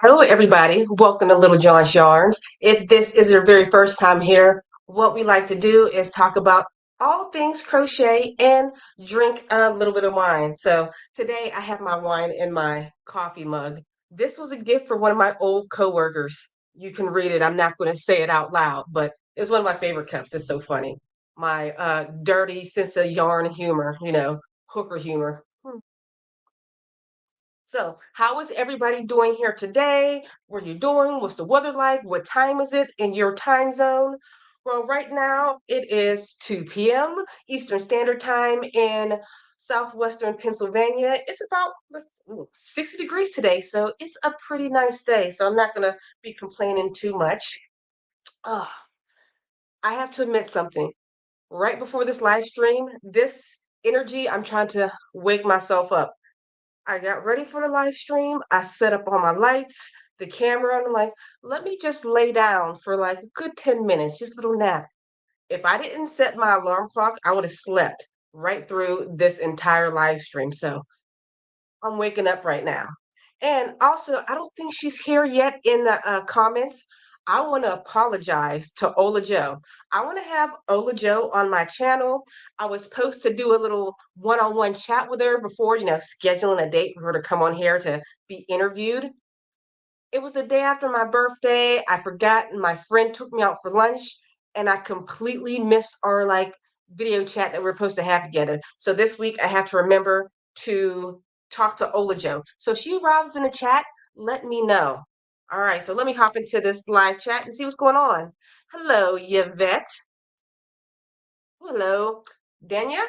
Hello, everybody. Welcome to Little John's Yarns. If this is your very first time here, what we like to do is talk about all things crochet and drink a little bit of wine. So today I have my wine in my coffee mug. This was a gift for one of my old coworkers. You can read it. I'm not going to say it out loud, but it's one of my favorite cups. It's so funny. My dirty sense of yarn humor, hooker humor. So, how is everybody doing here today? What are you doing? What's the weather like? What time is it in your time zone? Well, right now it is 2 p.m. Eastern Standard Time in southwestern Pennsylvania. It's about 60 degrees today, so it's a pretty nice day. So, I'm not going to be complaining too much. Ah, I have to admit something. Right before this live stream, this energy, I'm trying to wake myself up. I got ready for the live stream. I set up all my lights, the camera, and I'm like, let me just lay down for like a good 10 minutes, just a little nap. If I didn't set my alarm clock, I would have slept right through this entire live stream. So I'm waking up right now. And also, I don't think she's here yet in the comments. I want to apologize to Ola Joe. I want to have Ola Joe on my channel. I was supposed to do a little one-on-one chat with her before, scheduling a date for her to come on here to be interviewed. It was the day after my birthday. I forgot, and my friend took me out for lunch, and I completely missed our video chat that we are supposed to have together. So this week I have to remember to talk to Ola Joe. So if she arrives in the chat, let me know. All right, so let me hop into this live chat and see what's going on. Hello, Yvette. Hello, Dania.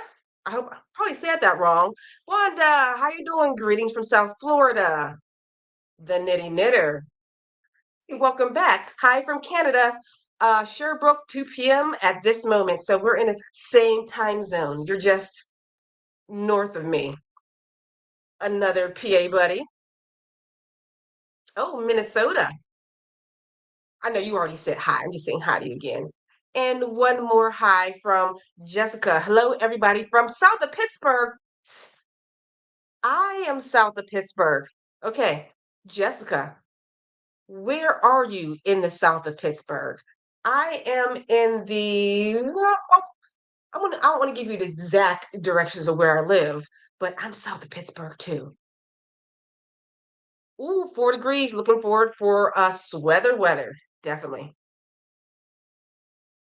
I hope I probably said that wrong. Wanda, how you doing? Greetings from South Florida. The Nitty Knitter. Welcome back. Hi from Canada. Sherbrooke, 2 p.m. at this moment. So we're in the same time zone. You're just north of me. Another PA buddy. Oh, Minnesota. I know you already said hi. I'm just saying hi to you again. And one more hi from Jessica. Hello, everybody from south of Pittsburgh. I am south of Pittsburgh. Okay, Jessica, where are you in the south of Pittsburgh? I am in the I don't want to give you the exact directions of where I live, but I'm south of Pittsburgh too. Ooh, 4 degrees. Looking forward for weather. Definitely.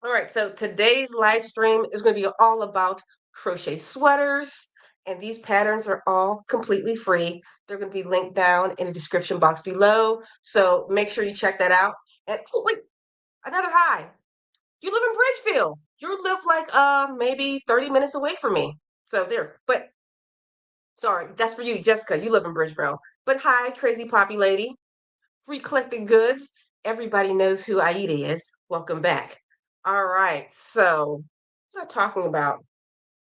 All right, so today's live stream is going to be all about crochet sweaters, and these patterns are all completely free. They're going to be linked down in the description box below, so make sure you check that out. And oh wait, another hi. You live in Bridgefield. You live like maybe 30 minutes away from me. So there. But sorry, that's for you, Jessica. You live in Bridgeville. But hi, crazy poppy lady. Free collected goods. Everybody knows who Aida is. Welcome back. All right. So, what's I talking about?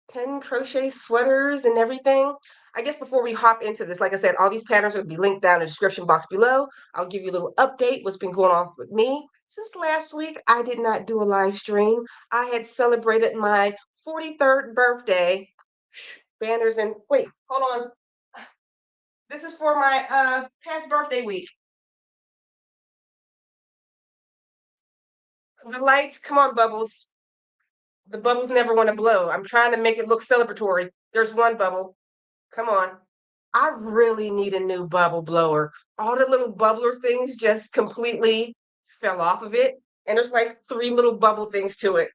10 crochet sweaters and everything. I guess before we hop into this, like I said, all these patterns are going to be linked down in the description box below. I'll give you a little update what's been going on with me. Since last week, I did not do a live stream. I had celebrated my 43rd birthday. Banners and wait, hold on. This is for my past birthday week. The lights, come on, Bubbles. The bubbles never want to blow. I'm trying to make it look celebratory. There's one bubble. Come on. I really need a new bubble blower. All the little bubbler things just completely fell off of it. And there's like three little bubble things to it.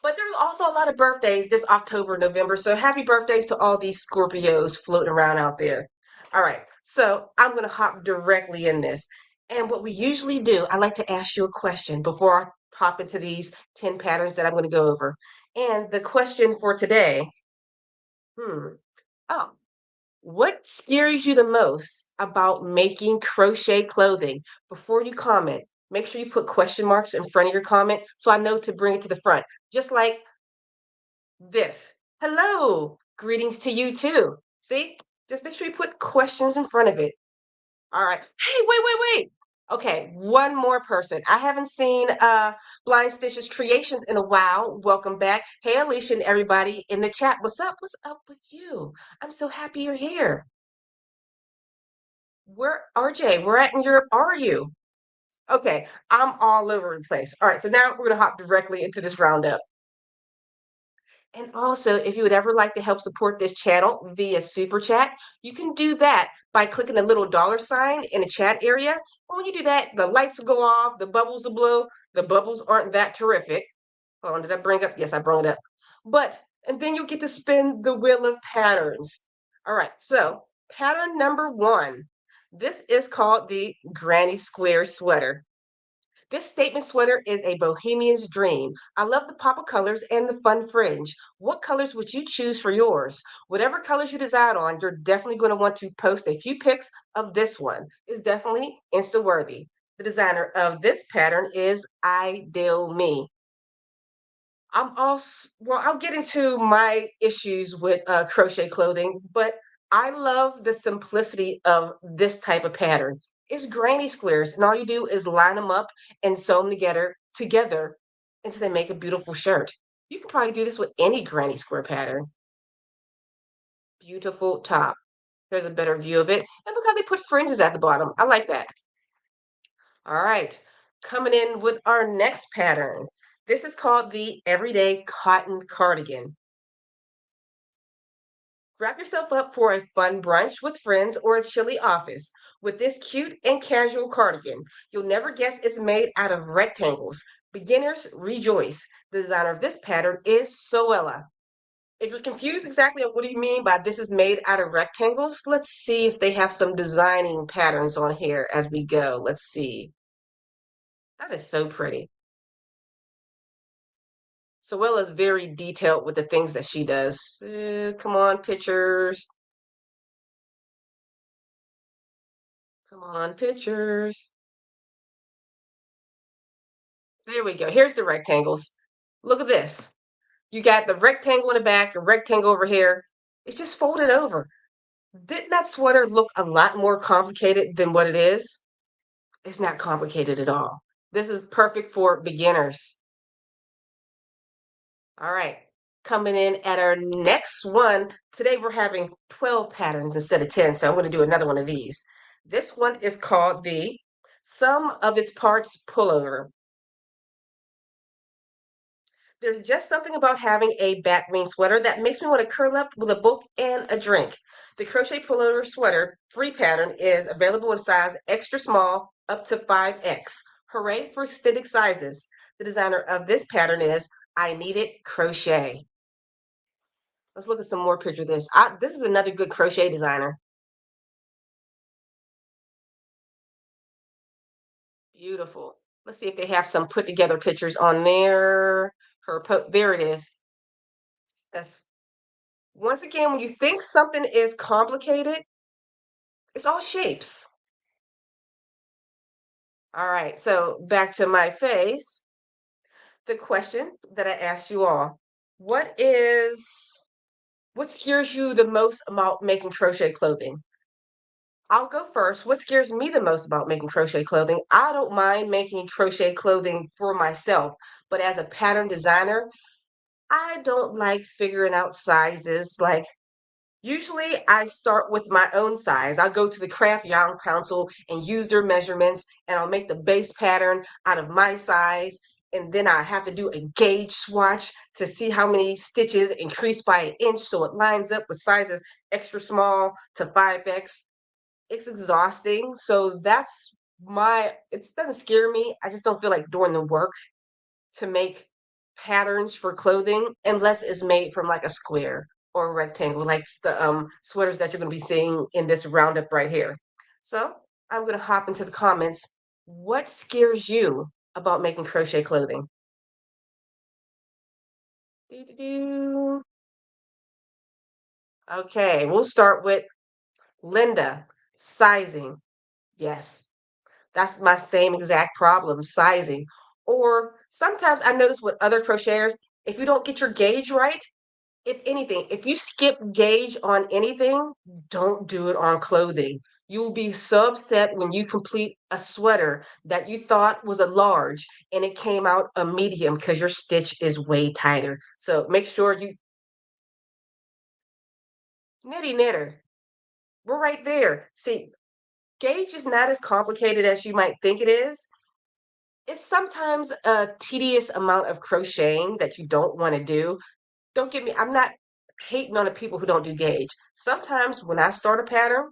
But there's also a lot of birthdays this October, November. So happy birthdays to all these Scorpios floating around out there. All right. So I'm going to hop directly in this. And what we usually do, I like to ask you a question before I hop into these 10 patterns that I'm going to go over. And the question for today, oh, what scares you the most about making crochet clothing? Before you comment, make sure you put question marks in front of your comment so I know to bring it to the front. Just like this. Hello. Greetings to you too. See? Just make sure you put questions in front of it. All right. Hey, wait. Okay, one more person. I haven't seen Blind Stitches Creations in a while. Welcome back. Hey, Alicia and everybody in the chat. What's up? What's up with you? I'm so happy you're here. Where RJ, where at in Europe are you? Okay, I'm all over the place. All right, so now we're gonna hop directly into this roundup. And also, if you would ever like to help support this channel via Super Chat, you can do that by clicking the little dollar sign in the chat area. And when you do that, the lights will go off, the bubbles will blow. The bubbles aren't that terrific. Hold on, did I bring up? Yes, I brought it up. But, and then you get to spin the wheel of patterns. All right, so pattern number one. This is called the Granny Square sweater. This statement sweater is a bohemian's dream. I love the pop of colors and the fun fringe. What colors would you choose for yours? Whatever colors you decide on, you're definitely going to want to post a few pics of this one. It's definitely Insta worthy. The designer of this pattern is Ideal Me. I'm also, well, I'll get into my issues with crochet clothing, but I love the simplicity of this type of pattern. It's granny squares, and all you do is line them up and sew them together until they make a beautiful shirt. You can probably do this with any granny square pattern. Beautiful top. There's a better view of it. And look how they put fringes at the bottom. I like that. All right, coming in with our next pattern. This is called the Everyday Cotton Cardigan. Wrap yourself up for a fun brunch with friends or a chilly office with this cute and casual cardigan. You'll never guess it's made out of rectangles. Beginners rejoice. The designer of this pattern is Soella. If you're confused exactly on what do you mean by this is made out of rectangles, let's see if they have some designing patterns on here as we go. Let's see. That is so pretty. Soella's very detailed with the things that she does. Come on, pictures. Come on, pictures. There we go. Here's the rectangles. Look at this. You got the rectangle in the back, a rectangle over here. It's just folded over. Didn't that sweater look a lot more complicated than what it is? It's not complicated at all. This is perfect for beginners. All right. Coming in at our next one. Today we're having 12 patterns instead of 10, so I'm going to do another one of these. This one is called the Sum of Its Parts Pullover. There's just something about having a batwing sweater that makes me want to curl up with a book and a drink. The crochet pullover sweater free pattern is available in size extra small up to 5X. Hooray for extended sizes. The designer of this pattern is I Needed Crochet. Let's look at some more pictures of this. This is another good crochet designer. Beautiful. Let's see if they have some put together pictures on there. There it is. That's once again, when you think something is complicated, it's all shapes. All right, so back to my face. The question that I asked you all, what scares you the most about making crochet clothing? I'll go first. What scares me the most about making crochet clothing? I don't mind making crochet clothing for myself, but as a pattern designer, I don't like figuring out sizes. Like usually I start with my own size. I'll go to the Craft Yarn Council and use their measurements, and I'll make the base pattern out of my size. And then I have to do a gauge swatch to see how many stitches increase by an inch so it lines up with sizes extra small to 5X. It's exhausting. So that's it doesn't scare me. I just don't feel like doing the work to make patterns for clothing unless it's made from like a square or a rectangle, like the sweaters that you're going to be seeing in this roundup right here. So I'm going to hop into the comments. What scares you about making crochet clothing? Do, do, do. Okay, we'll start with Linda. Sizing. Yes, that's my same exact problem, sizing. Or sometimes I notice with other crocheters, if you don't get your gauge right, if anything, if you skip gauge on anything, don't do it on clothing. You will be so upset when you complete a sweater that you thought was a large and it came out a medium because your stitch is way tighter. So make sure you nitty knitter. We're right there. See, Gauge is not as complicated as you might think it is. It's sometimes a tedious amount of crocheting that you don't want to do. Don't get me, I'm not hating on the people who don't do gauge. Sometimes when I start a pattern,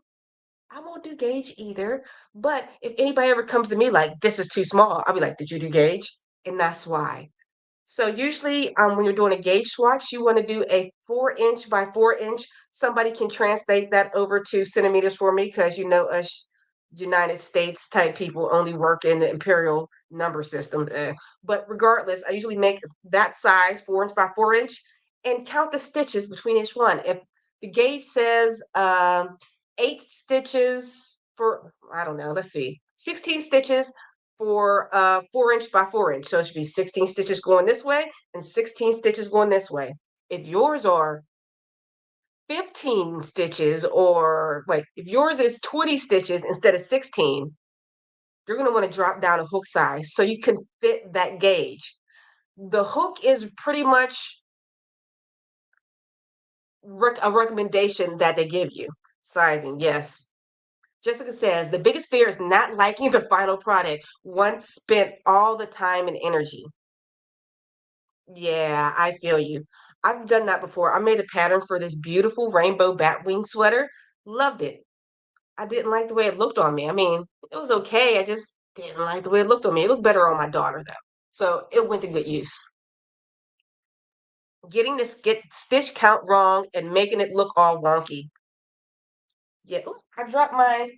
I won't do gauge either. But if anybody ever comes to me like, this is too small, I'll be like, did you do gauge? And that's why. So usually, when you're doing a gauge swatch, you want to do a 4 inch by 4 inch. Somebody can translate that over to centimeters for me because you know us United States type people only work in the imperial number system. But regardless, I usually make that size 4 inch by 4 inch and count the stitches between each one. If the gauge says 8 stitches for, I don't know, let's see, 16 stitches for 4 inch by 4 inch. So it should be 16 stitches going this way and 16 stitches going this way. If yours are 15 stitches, or wait, if yours is 20 stitches instead of 16, you're going to want to drop down a hook size so you can fit that gauge. The hook is pretty much a recommendation that they give you. Sizing, yes. Jessica says the biggest fear is not liking the final product once spent all the time and energy. Yeah, I feel you. I've done that before. I made a pattern for this beautiful rainbow batwing sweater. Loved it. I didn't like the way it looked on me. I mean, it was okay. I just didn't like the way it looked on me. It looked better on my daughter though. So it went to good use. Getting this get stitch count wrong and making it look all wonky. Yeah, ooh, I dropped my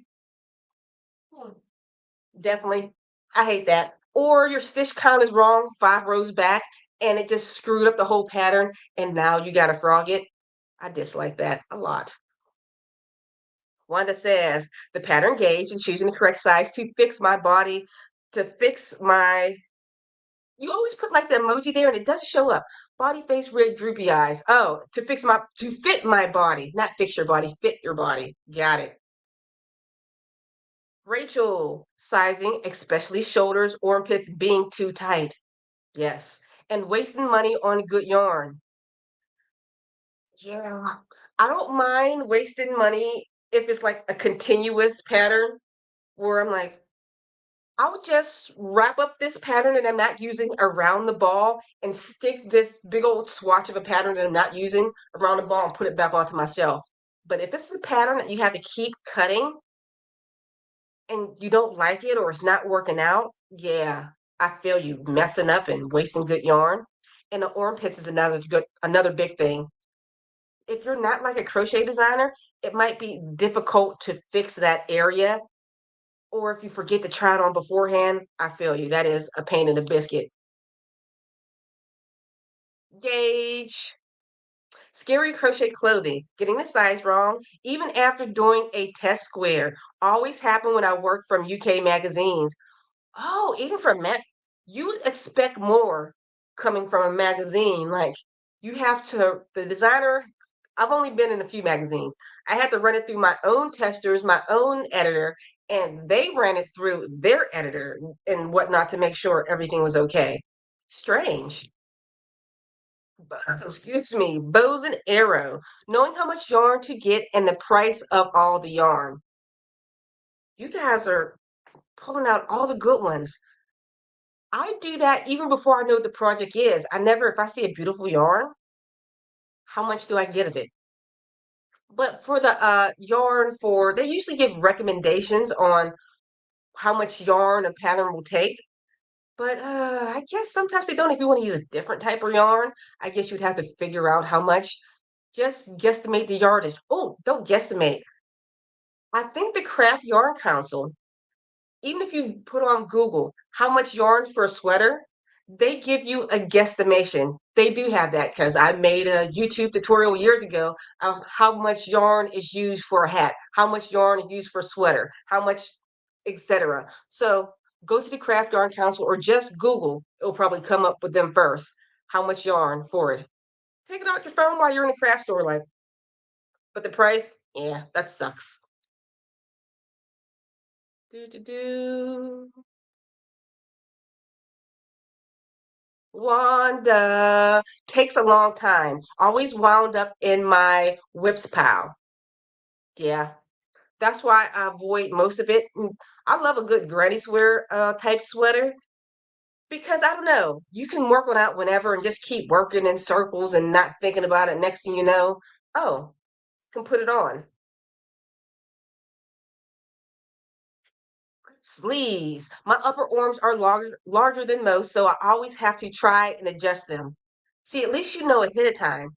definitely. I hate that. Or your stitch count is wrong, 5 rows back, and it just screwed up the whole pattern, and now you gotta frog it. I dislike that a lot. Wanda says the pattern gauge and choosing the correct size to fix my body, to fix my. You always put like the emoji there, and it doesn't show up. Body, face, red, droopy eyes. Oh, to fit my body, not fix your body, fit your body. Got it. Rachel, sizing, especially shoulders, armpits being too tight. Yes. And wasting money on good yarn. Yeah. I don't mind wasting money if it's like a continuous pattern where I'm like, I'll just wrap up this pattern that I'm not using around the ball and stick this big old swatch of a pattern that I'm not using around the ball and put it back onto myself. But if it's a pattern that you have to keep cutting and you don't like it or it's not working out, yeah, I feel you messing up and wasting good yarn. And the armpits is another big thing. If you're not like a crochet designer, it might be difficult to fix that area. Or if you forget to try it on beforehand, I feel you. That is a pain in the biscuit. Gauge. Scary crochet clothing. Getting the size wrong, even after doing a test square. Always happen when I work from UK magazines. Oh, even from you would expect more coming from a magazine. Like you have to, the designer, I've only been in a few magazines. I had to run it through my own testers, my own editor, and they ran it through their editor and whatnot to make sure everything was okay. Strange. Excuse me, bows and arrow. Knowing how much yarn to get and the price of all the yarn. You guys are pulling out all the good ones. I do that even before I know what the project is. I never, if I see a beautiful yarn, how much do I get of it? But for the yarn for, they usually give recommendations on how much yarn a pattern will take. But I guess sometimes they don't. If you want to use a different type of yarn, I guess you'd have to figure out how much. Just guesstimate the yardage. Oh, don't guesstimate. I think the Craft Yarn Council, even if you put on Google how much yarn for a sweater, they give you a guesstimation. They do have that because I made a YouTube tutorial years ago of how much yarn is used for a hat, how much yarn is used for a sweater, how much, etc. So go to the Craft Yarn Council or just Google. It'll probably come up with them first. How much yarn for it? Take it out your phone while you're in the craft store, like. But the price, yeah, that sucks. Do do do. Wanda takes a long time. Always wound up in my whips pile. Yeah. That's why I avoid most of it. I love a good granny sweater type sweater because I don't know, you can work one out whenever and just keep working in circles and not thinking about it. Next thing you know, oh, you can put it on. Sleeves. My upper arms are larger than most, so I always have to try and adjust them. See, at least you know ahead of time.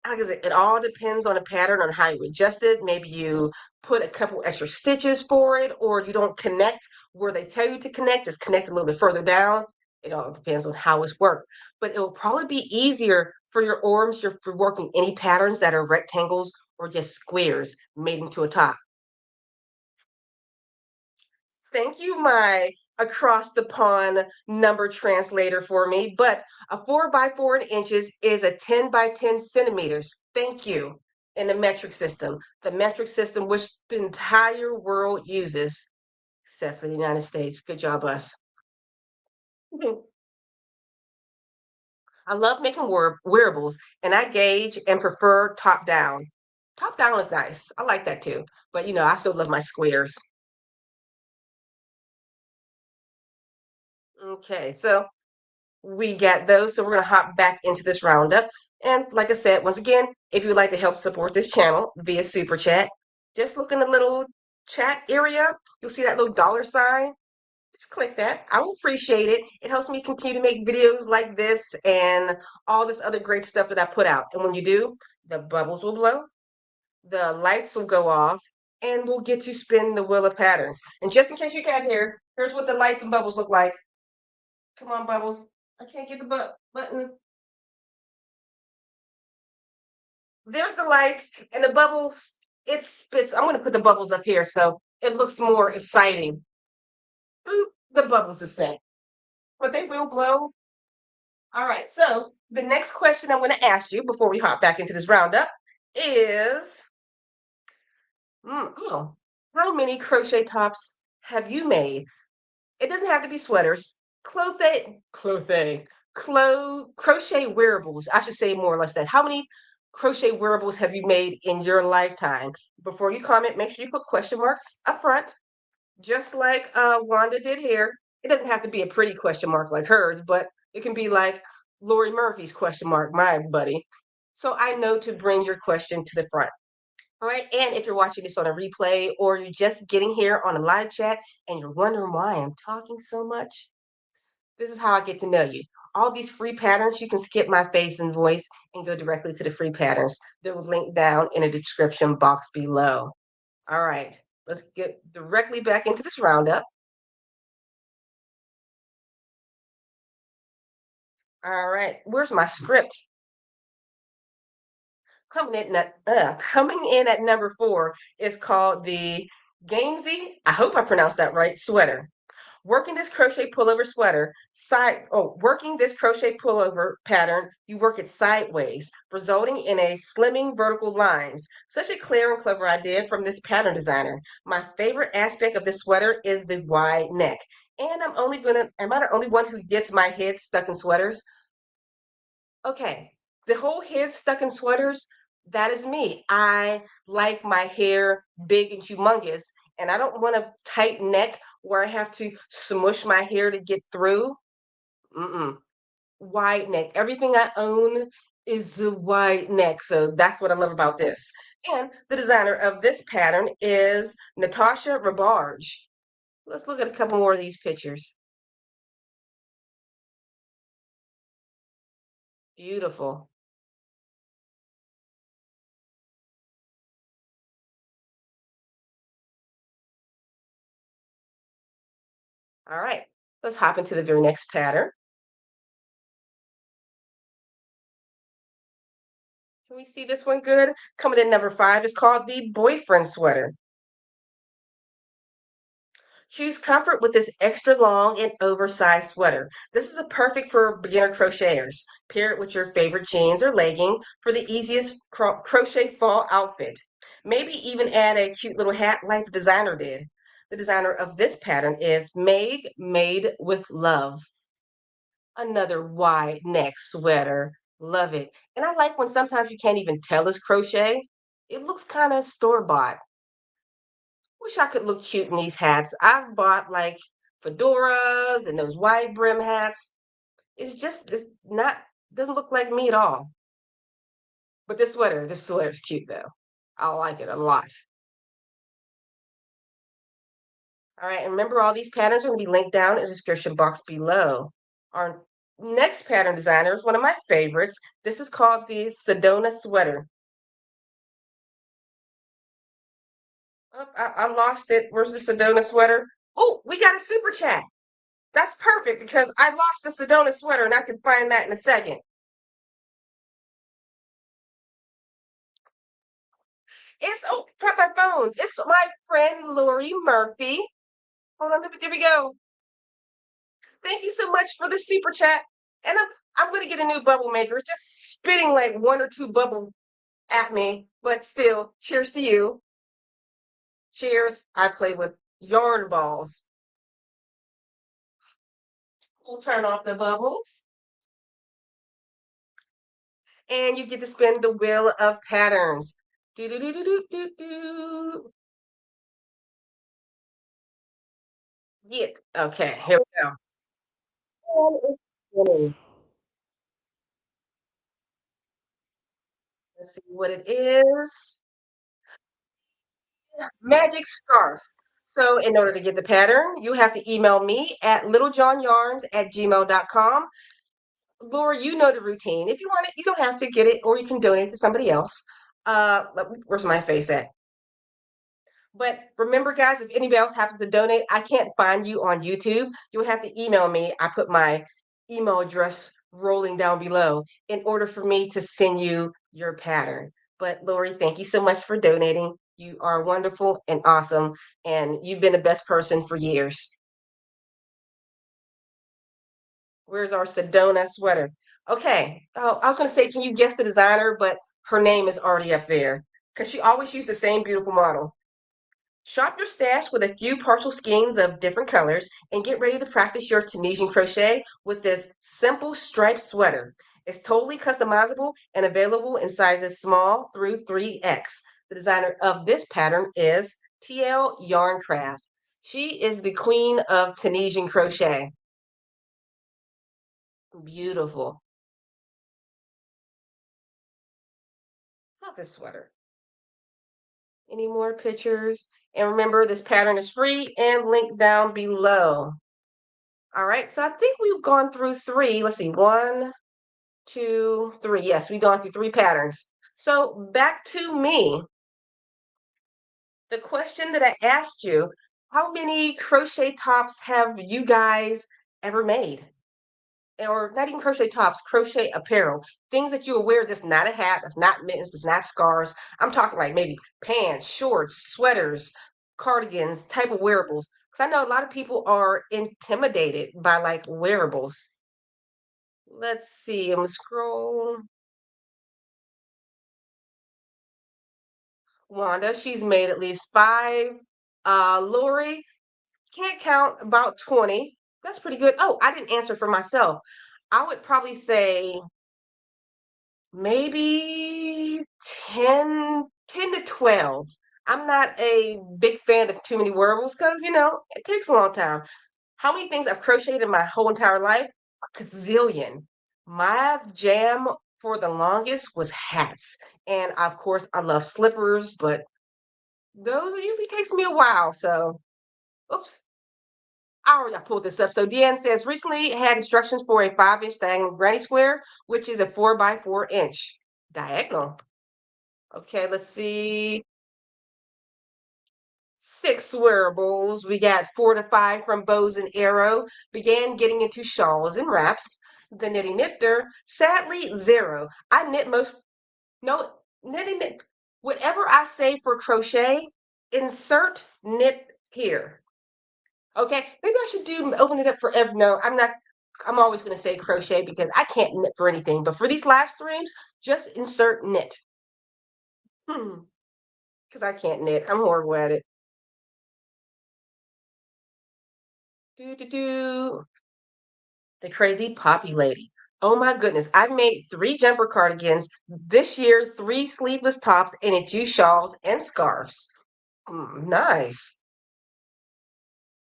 Like I said, it all depends on the pattern on how you adjust it. Maybe you put a couple extra stitches for it, or you don't connect where they tell you to connect, just connect a little bit further down. It all depends on how it's worked. But it will probably be easier for your arms for working any patterns that are rectangles or just squares made into a top. Thank you, my across the pond number translator for me. But a 4 by 4 in inches is a 10 by 10 centimeters. Thank you. In the the metric system which the entire world uses, except for the United States. Good job, us. Mhm. I love making wearables, and I gauge and prefer top down. Top down is nice. I like that too. But I still love my squares. Okay, so we got those. So we're going to hop back into this roundup. And like I said, once again, if you would like to help support this channel via Super Chat, just look in the little chat area. You'll see that little dollar sign. Just click that. I will appreciate it. It helps me continue to make videos like this and all this other great stuff that I put out. And when you do, the bubbles will blow, the lights will go off, and we'll get to spin the wheel of patterns. And just in case you can't hear, here's what the lights and bubbles look like. Come on, Bubbles. I can't get the button. There's the lights and the bubbles. It spits. I'm going to put the bubbles up here so it looks more exciting. Boop, the bubbles are set. But they will blow. All right. So the next question I'm going to ask you before we hop back into this roundup is, oh, how many crochet tops have you made? It doesn't have to be sweaters. Crochet wearables. I should say more or less that. How many crochet wearables have you made in your lifetime? Before you comment, make sure you put question marks up front, just like Wanda did here. It doesn't have to be a pretty question mark like hers, but it can be like Lori Murphy's question mark, my buddy. So I know to bring your question to the front. All right. And if you're watching this on a replay or you're just getting here on a live chat and you're wondering why I'm talking so much, this is how I get to know you. All these free patterns, you can skip my face and voice and go directly to the free patterns. They're linked down in the description box below. All right, let's get directly back into this roundup. All right, where's my script? Coming in at number 4 is called the Gainsey. I hope I pronounced that right. Sweater. Working this crochet pullover pattern, you work it sideways, resulting in a slimming vertical lines. Such a clear and clever idea from this pattern designer. My favorite aspect of this sweater is the wide neck. And am I the only one who gets my head stuck in sweaters? Okay, the whole head stuck in sweaters, that is me. I like my hair big and humongous, and I don't want a tight neck where I have to smush my hair to get through. Mm-mm. Wide neck. Everything I own is a wide neck, so that's what I love about this. And the designer of this pattern is Natasha Rabarge. Let's look at a couple more of these pictures. Beautiful. All right, let's hop into the very next pattern. Can we see this one good? Coming in number 5 is called the boyfriend sweater. Choose comfort with this extra long and oversized sweater. This is a perfect for beginner crocheters. Pair it with your favorite jeans or legging for the easiest crochet fall outfit. Maybe even add a cute little hat like the designer did. The designer of this pattern is Meg Made with Love. Another wide neck sweater. Love it. And I like when sometimes you can't even tell it's crochet. It looks kind of store-bought. Wish I could look cute in these hats. I've bought like fedoras and those wide brim hats. It's not, doesn't look like me at all. But this sweater's cute though. I like it a lot. All right, and remember all these patterns are going to be linked down in the description box below. Our next pattern designer is one of my favorites. This is called the Sedona sweater. Oh, I lost it. Where's the Sedona sweater? Oh, we got a super chat. That's perfect because I lost the Sedona sweater and I can find that in a second. It's, oh, drop my phone. It's my friend Lori Murphy. Hold on, there we go. Thank you so much for the super chat. And I'm gonna get a new bubble maker. It's just spitting like one or two bubble at me, but still, cheers to you. Cheers. I play with yarn balls. We'll turn off the bubbles. And you get to spin the wheel of patterns. Do do do do do do do. Get okay. Here we go. And it's spinning. Let's see what it is. Magic scarf. So in order to get the pattern, you have to email me at littlejohnyarns@gmail.com. Laura, you know the routine. If you want it, you don't have to get it, or you can donate to somebody else. Where's my face at? But remember, guys, if anybody else happens to donate, I can't find you on YouTube. You'll have to email me. I put my email address rolling down below in order for me to send you your pattern. But Lori, thank you so much for donating. You are wonderful and awesome, and you've been the best person for years. Where's our Sedona sweater? Okay. Oh, I was going to say, can you guess the designer? But her name is already up there because she always used the same beautiful model. Shop your stash with a few partial skeins of different colors and get ready to practice your Tunisian crochet with this simple striped sweater. It's totally customizable and available in sizes small through 3X. The designer of this pattern is TL Yarncraft. She is the queen of Tunisian crochet. Beautiful. Love this sweater. Any more pictures? And remember, this pattern is free and linked down below. All right, so I think we've gone through three. Let's see, one, two, three. Yes, we've gone through three patterns. So back to me. The question that I asked you, how many crochet tops have you guys ever made? Or not even crochet tops, crochet apparel, things that you wear that's not a hat, that's not mittens, that's not scarves. I'm talking like maybe pants, shorts, sweaters, cardigans, type of wearables. Because I know a lot of people are intimidated by like wearables. Let's see, I'm gonna scroll. Wanda, she's made at least five. Lori, can't count, about 20. That's pretty good. Oh, I didn't answer for myself. I would probably say maybe 10 to 12. I'm not a big fan of too many wearables because, it takes a long time. How many things I've crocheted in my whole entire life? A gazillion. My jam for the longest was hats. And of course, I love slippers, but those usually takes me a while. So, oops, I already pulled this up. So Deanne says, recently had instructions for a 5-inch diagonal granny square, which is a 4 by 4 inch diagonal. Okay, let's see. 6 wearables. We got 4 to 5 from Bows and Arrow. Began getting into shawls and wraps. The Knitty Knifter, sadly, 0. I knit most, no, knitting, knit. Whatever I say for crochet, insert knit here. Okay, maybe I should open it up for every, no, I'm always going to say crochet because I can't knit for anything. But for these live streams, just insert knit. Because I can't knit. I'm horrible at it. Do do do. The crazy poppy lady. Oh my goodness. I've made 3 jumper cardigans this year, 3 sleeveless tops, and a few shawls and scarves. Nice.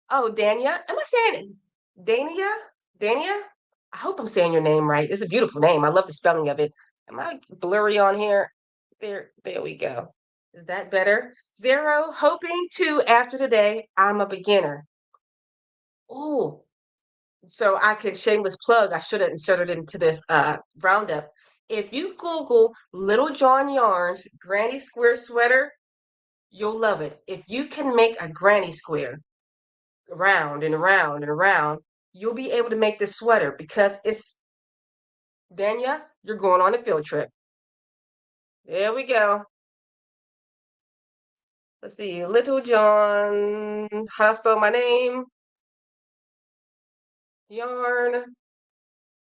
Oh, Dania. Am I saying it? Dania? Dania? I hope I'm saying your name right. It's a beautiful name. I love the spelling of it. Am I blurry on here? There we go. Is that better? Zero, hoping to after today. I'm a beginner. Oh, so I could shameless plug. I should have inserted into this roundup. If you Google Little John Yarns Granny Square sweater, you'll love it. If you can make a granny square around and around and around, you'll be able to make this sweater because it's Danya, you're going on a field trip. There we go. Let's see, Little John, how to spell my name? Yarn,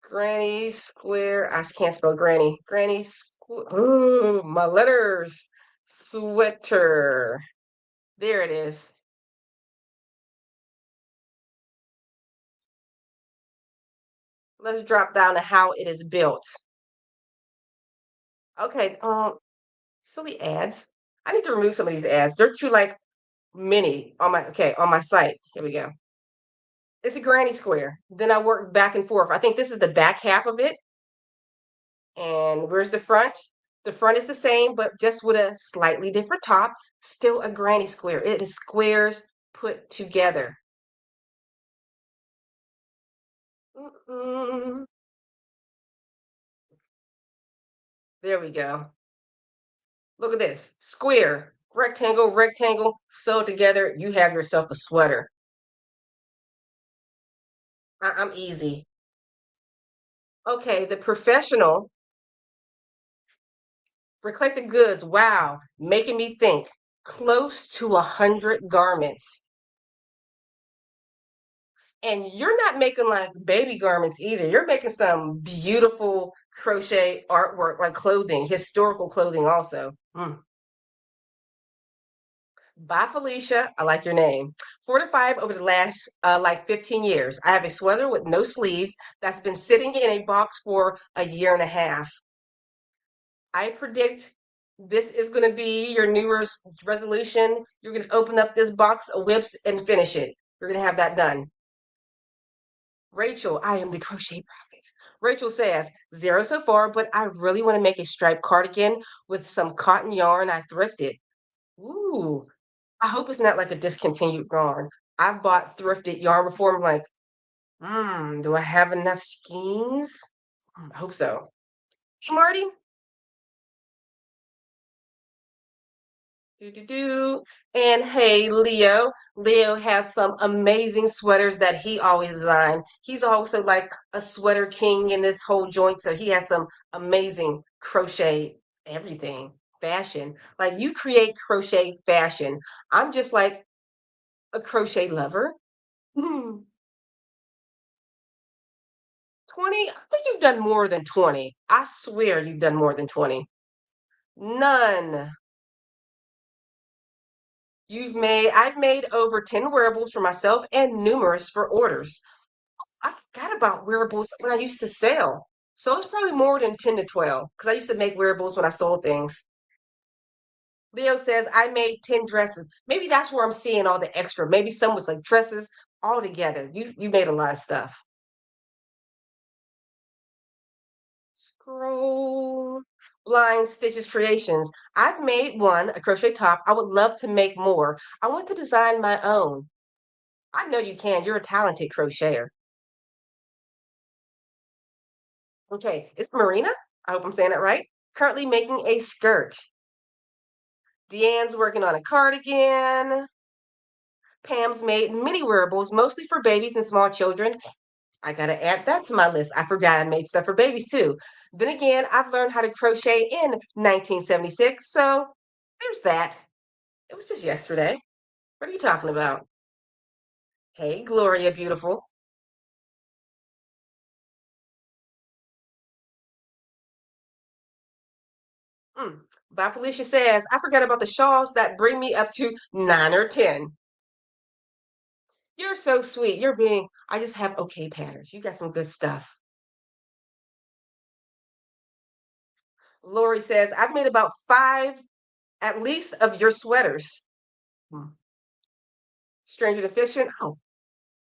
Granny Square. I can't spell Granny. Granny Square. Ooh, my letters. Sweater. There it is. Let's drop down to how it is built. Okay, silly ads. I need to remove some of these ads. They're too like many on my on my site. Here we go. It's a granny square. Then I work back and forth. I think this is the back half of it. And where's the front? The front is the same, but just with a slightly different top. Still a granny square. It is squares put together. Mm-mm. There we go. Look at this. Square, rectangle, rectangle, sewed together. You have yourself a sweater. I'm easy. Okay, the professional for collected goods. Wow, making me think. Close to 100 garments. And you're not making like baby garments either. You're making some beautiful crochet artwork, like clothing, historical clothing also. Bye, Felicia. I like your name. 4 to 5 over the last like 15 years. I have a sweater with no sleeves that's been sitting in a box for a year and a half. I predict this is going to be your New Year's resolution. You're going to open up this box of whips and finish it. You're going to have that done. Rachel, I am the crochet prophet. Rachel says, zero so far, but I really want to make a striped cardigan with some cotton yarn I thrifted. Ooh, I hope it's not like a discontinued yarn. I've bought thrifted yarn before. I'm like, do I have enough skeins? I hope so. Marty? Do do do. And hey, Leo. Leo has some amazing sweaters that he always designed. He's also like a sweater king in this whole joint, so he has some amazing crochet everything, fashion. Like you create crochet fashion. I'm just like a crochet lover. Hmm. 20? I think you've done more than 20. I swear you've done more than 20. None. I've made over 10 wearables for myself and numerous for orders. I forgot about wearables when I used to sell. So it's probably more than 10 to 12 because I used to make wearables when I sold things. Leo says I made 10 dresses. Maybe that's where I'm seeing all the extra. Maybe some was like dresses all together. You made a lot of stuff. Scroll. Blind Stitches Creations. I've made one, a crochet top. I would love to make more. I want to design my own. I know you can. You're a talented crocheter. Okay, it's Marina. I hope I'm saying it right. Currently making a skirt. Deanne's working on a cardigan. Pam's made mini wearables, mostly for babies and small children. I gotta add that to my list. I forgot I made stuff for babies too. Then again, I've learned how to crochet in 1976, so there's that. It was just yesterday. What are you talking about? Hey, Gloria, beautiful. Mm. Bye, Felicia says, I forgot about the shawls that bring me up to 9 or 10. You're so sweet. I just have okay patterns. You got some good stuff. Lori says, I've made about 5 at least of your sweaters. Hmm. Stranger Than Fiction. Oh,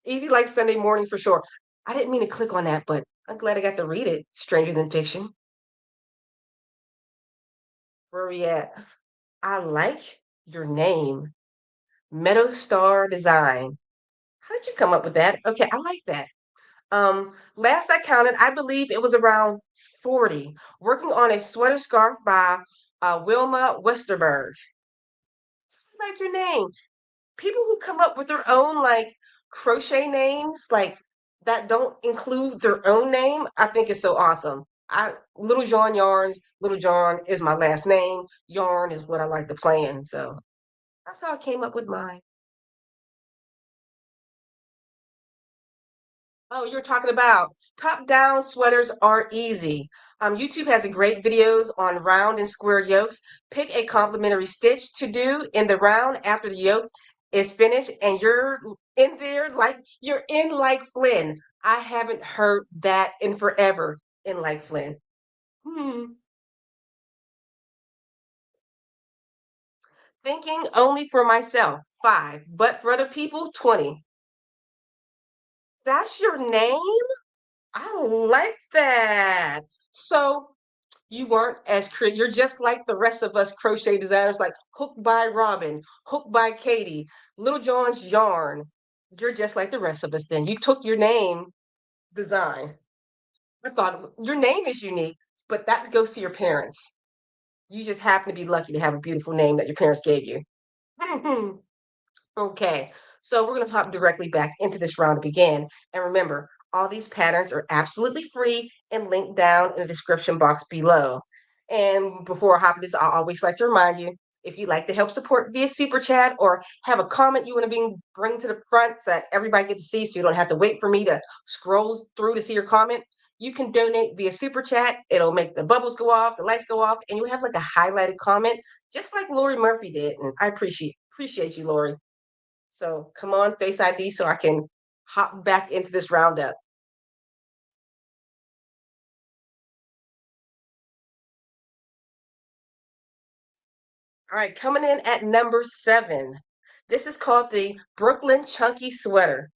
easy like Sunday morning for sure. I didn't mean to click on that, but I'm glad I got to read it. Stranger Than Fiction. Where are we at? I like your name, Meadow Star Design. How did you come up with that? Okay, I like that. Last I counted, I believe it was around 40, working on a sweater scarf by Wilma Westerberg. I like your name. People who come up with their own like crochet names, like that don't include their own name, I think is so awesome. I Little John Yarns, Little John is my last name. Yarn is what I like to play in. So that's how I came up with mine. Oh, you're talking about top-down sweaters are easy. YouTube has a great videos on round and square yokes. Pick a complementary stitch to do in the round after the yoke is finished, and you're in like Flynn. I haven't heard that in forever. In like Flynn. Hmm. Thinking only for myself, 5, but for other people, 20. That's your name? I like that. So you weren't as you're just like the rest of us crochet designers, like Hook by Robin, Hook by Katie, Little John's Yarn. You're just like the rest of us then. You took your name design. I thought your name is unique, but that goes to your parents. You just happen to be lucky to have a beautiful name that your parents gave you. Okay, so we're going to hop directly back into this round to begin. And remember, all these patterns are absolutely free and linked down in the description box below. And before I hop into this, I always like to remind you, if you'd like to help support via Super Chat or have a comment you want to bring to the front so that everybody gets to see so you don't have to wait for me to scroll through to see your comment, you can donate via Super Chat. It'll make the bubbles go off, the lights go off, and you have like a highlighted comment, just like Lori Murphy did. And I appreciate you, Lori. So come on, Face ID, so I can hop back into this roundup. All right, coming in at number 7. This is called the Brooklyn Chunky Sweater.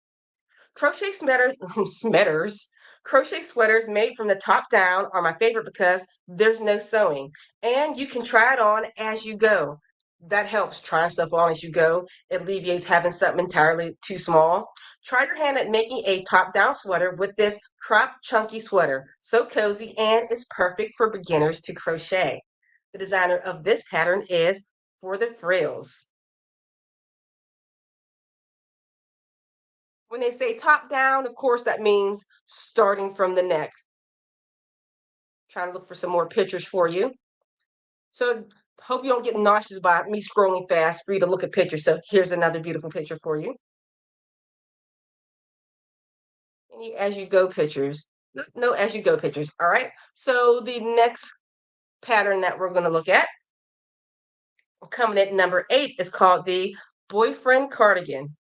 Crochet sweaters, crochet sweaters made from the top down are my favorite because there's no sewing and you can try it on as you go. That helps trying stuff on as you go. It alleviates having something entirely too small. Try your hand at making a top down sweater with this crop chunky sweater. So cozy and is perfect for beginners to crochet. The designer of this pattern is For the Frills. When they say top down, of course, that means starting from the neck. Trying to look for some more pictures for you. So hope you don't get nauseous by me scrolling fast for you to look at pictures. So here's another beautiful picture for you. Any as you go pictures. No as you go pictures. All right. So the next pattern that we're going to look at, coming at number 8, is called the boyfriend cardigan.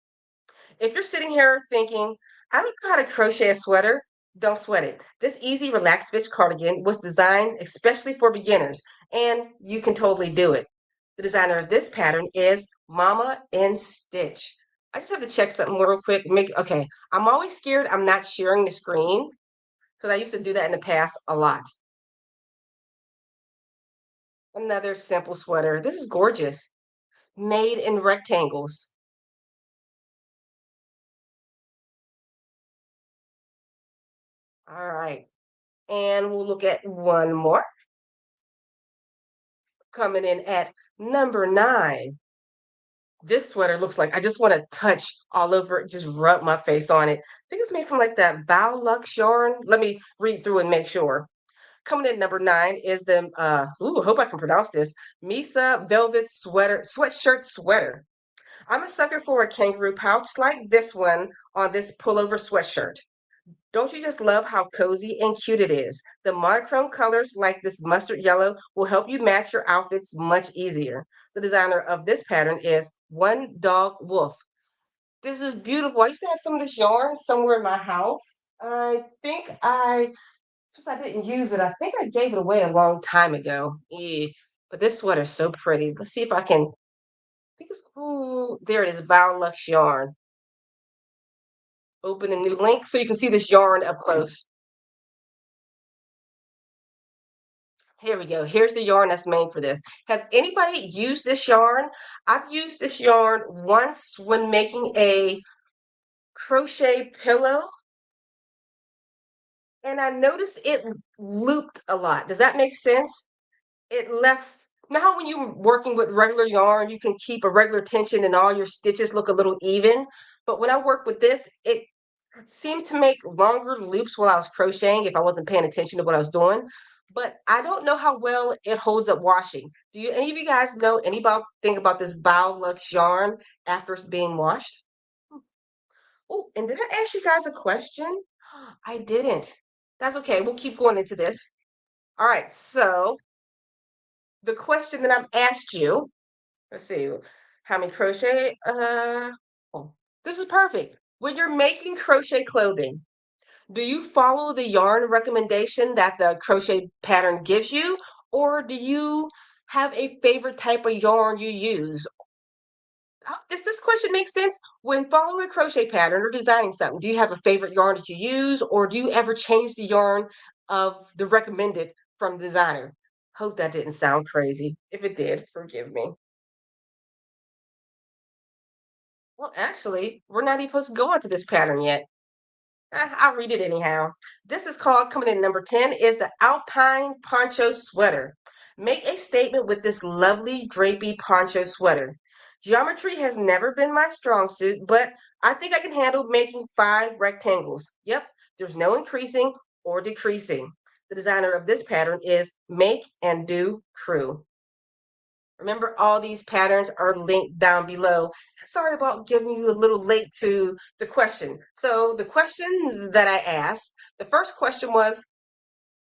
If you're sitting here thinking, I don't know how to crochet a sweater, don't sweat it. This easy, relaxed stitch cardigan was designed especially for beginners, and you can totally do it. The designer of this pattern is Mama in Stitch. I just have to check something real quick. Okay, I'm always scared I'm not sharing the screen because I used to do that in the past a lot. Another simple sweater. This is gorgeous. Made in rectangles. All right. And we'll look at one more coming in at number 9. This sweater looks like I just want to touch all over it, just rub my face on it. I think it's made from like that Val Lux yarn. Let me read through and make sure. Coming in number 9 is the hope I can pronounce this, Misa Velvet Sweatshirt Sweater. I'm a sucker for a kangaroo pouch like this one on this pullover sweatshirt. Don't you just love how cozy and cute it is? The monochrome colors like this mustard yellow will help you match your outfits much easier. The designer of this pattern is One Dog Wolf. This is beautiful. I used to have some of this yarn somewhere in my house. Since I didn't use it, I think I gave it away a long time ago. But this sweater is so pretty. Let's see if I can. think it's, ooh, there it is, Val Lux yarn. Open a new link so you can see this yarn up close. Here we go. Here's the yarn that's made for this. Has anybody used this yarn? I've used this yarn once when making a crochet pillow, and I noticed it looped a lot. Does that make sense? It left, now how when you're working with regular yarn, you can keep a regular tension and all your stitches look a little even. But when I work with this, it seemed to make longer loops while I was crocheting if I wasn't paying attention to what I was doing. But I don't know how well it holds up washing. Do you any of you guys know any about thing about this Bio Lux yarn after it's being washed? Oh, and did I ask you guys a question? I didn't. That's okay. We'll keep going into this. All right. So the question that I've asked you, let's see, how many crochet? Oh, this is perfect. When you're making crochet clothing, do you follow the yarn recommendation that the crochet pattern gives you, or do you have a favorite type of yarn you use? Does this question make sense? When following a crochet pattern or designing something, do you have a favorite yarn that you use, or do you ever change the yarn of the recommended from the designer? Hope that didn't sound crazy. If it did, forgive me. Well, actually, we're not even supposed to go into this pattern yet. I'll read it anyhow. This is called, coming in number 10, is the Alpine Poncho Sweater. Make a statement with this lovely drapey poncho sweater. Geometry has never been my strong suit, but I think I can handle making 5 rectangles. Yep, there's no increasing or decreasing. The designer of this pattern is Make and Do Crew. Remember, all these patterns are linked down below. Sorry about giving you a little late to the question. So the questions that I asked, the first question was,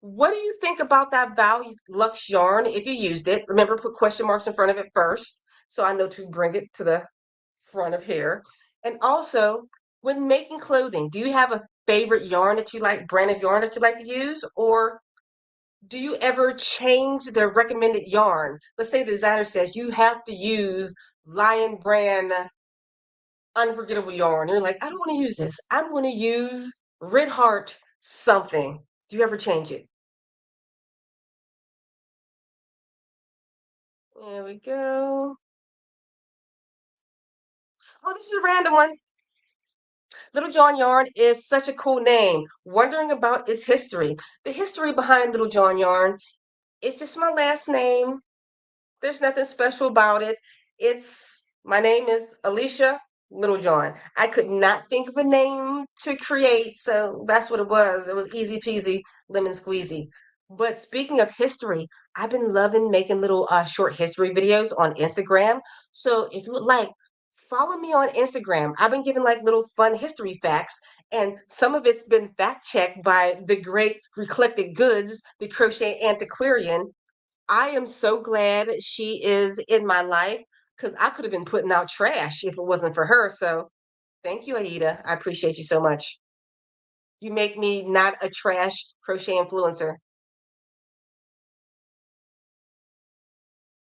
what do you think about that Val Lux yarn if you used it? Remember, put question marks in front of it first, so I know to bring it to the front of here. And also, when making clothing, do you have a favorite yarn that you like, brand of yarn that you like to use? Or do you ever change the recommended yarn? Let's say the designer says you have to use Lion Brand Unforgettable yarn. You're like, I don't want to use this. I'm going to use Red Heart something. Do you ever change it? There we go. Oh, this is a random one. Little John Yarn is such a cool name. Wondering about its history. The history behind Little John Yarn is just my last name. There's nothing special about it. It's my name is Alicia Littlejohn. I could not think of a name to create, so that's what it was. It was easy peasy, lemon squeezy. But speaking of history, I've been loving making little short history videos on Instagram. So if you would like, follow me on Instagram. I've been giving like little fun history facts, and some of it's been fact checked by the great Recollected Goods, the crochet antiquarian. I am so glad she is in my life because I could have been putting out trash if it wasn't for her. So thank you, Aida. I appreciate you so much. You make me not a trash crochet influencer.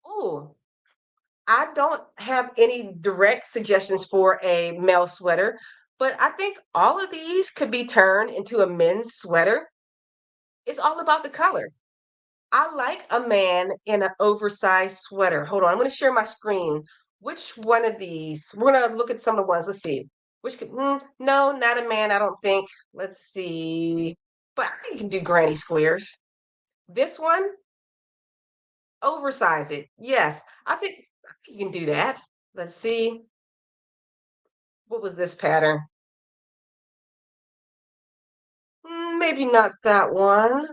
Oh, I don't have any direct suggestions for a male sweater, but I think all of these could be turned into a men's sweater. It's all about the color. I like a man in an oversized sweater. Hold on, I'm going to share my screen. Which one of these? We're going to look at some of the ones. Let's see. Which could, no, not a man, I don't think. Let's see. But I think you can do granny squares. This one, oversize it. Yes, I think you can do that. Let's see. What was this pattern? Maybe not that one.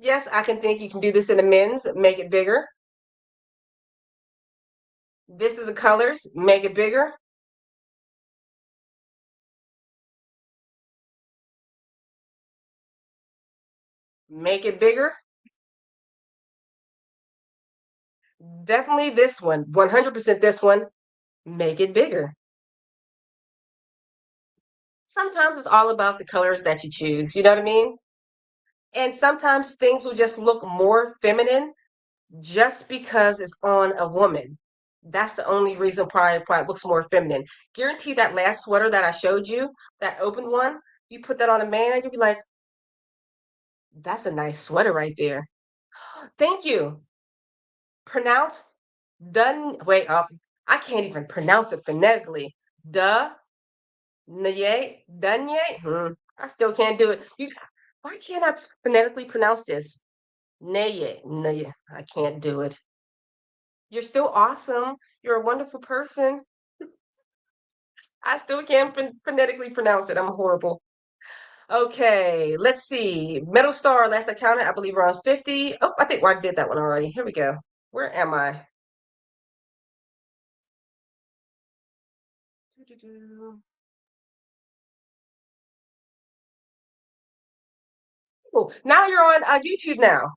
Yes, I can think you can do this in a men's, make it bigger. This is the colors, make it bigger. Make it bigger. Definitely this one, 100% this one, make it bigger. Sometimes it's all about the colors that you choose, you know what I mean? And sometimes things will just look more feminine just because it's on a woman. That's the only reason probably it looks more feminine. Guarantee that last sweater that I showed you, that open one, you put that on a man, you'll be like, that's a nice sweater right there. Thank you. Pronounce done. Wait up. I can't even pronounce it phonetically. Duh, nye, dunye. I still can't do it. Why can't I phonetically pronounce this? Naye, naye. I can't do it. You're still awesome. You're a wonderful person. I still can't phonetically pronounce it. I'm horrible. Okay, let's see. Metal Star, last I counted, I believe around 50. Oh, I think I did that one already. Here we go. Where am I? Doo-doo-doo. Oh, now you're on YouTube now.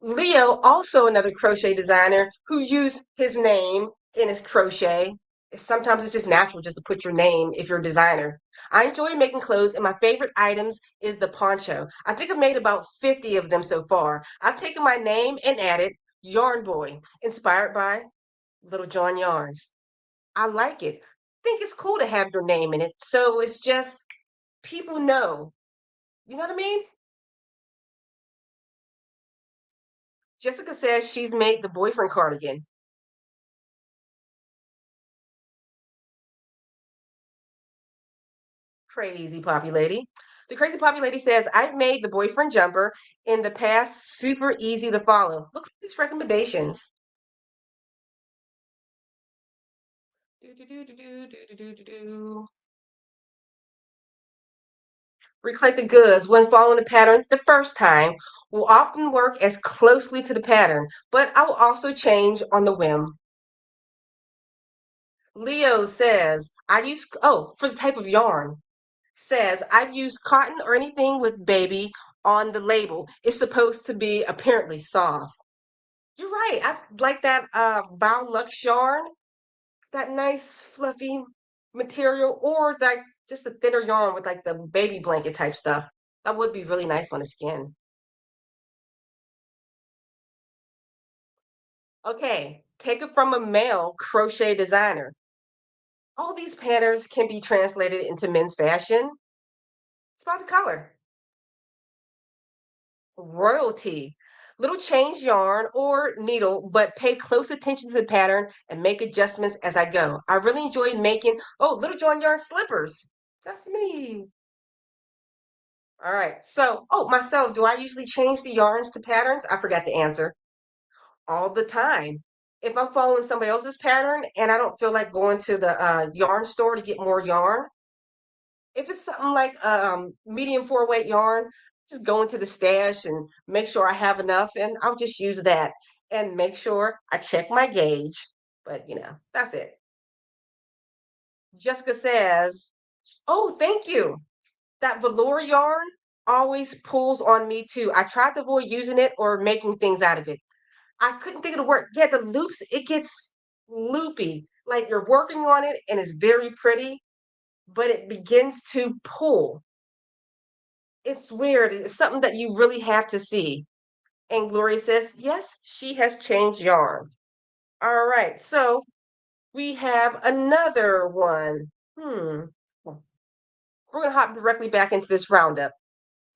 Leo, also another crochet designer who used his name in his crochet. Sometimes it's just natural just to put your name if you're a designer. I enjoy making clothes, and my favorite items is the poncho. I think I've made about 50 of them so far. I've taken my name and added Yarn Boy, inspired by Little John Yarns. I like it. I think it's cool to have your name in it. So it's just people know. You know what I mean? Jessica says she's made the boyfriend cardigan. Crazy Poppy Lady. The Crazy Poppy Lady says, I've made the boyfriend jumper in the past, super easy to follow. Look at these recommendations. Do, do, do, do, do, do, do, do, do. Recollect the goods when following the pattern the first time will often work as closely to the pattern, but I will also change on the whim. Leo says, I use, oh, for the type of yarn, says, I've used cotton or anything with baby on the label. It's supposed to be apparently soft. You're right. I like that Bow Lux yarn, that nice fluffy material, or like just a thinner yarn with like the baby blanket type stuff. That would be really nice on the skin. Okay, take it from a male crochet designer. All these patterns can be translated into men's fashion. It's about the color. Royalty. Little change yarn or needle, but pay close attention to the pattern and make adjustments as I go. I really enjoyed making, oh, Little John yarn slippers. That's me. All right. So, oh, myself, do I usually change the yarns to patterns? I forgot to answer. All the time. If I'm following somebody else's pattern and I don't feel like going to the yarn store to get more yarn, if it's something like medium four weight yarn, just go into the stash and make sure I have enough, and I'll just use that and make sure I check my gauge. But that's it. Jessica says, "Oh, thank you. That velour yarn always pulls on me too. I tried to avoid using it or making things out of it. I couldn't think of the word. Yeah, the loops, it gets loopy. Like you're working on it and it's very pretty, but it begins to pull. It's weird. It's something that you really have to see." And Gloria says, yes, she has changed yarn. All right, so we have another one. We're going to hop directly back into this roundup.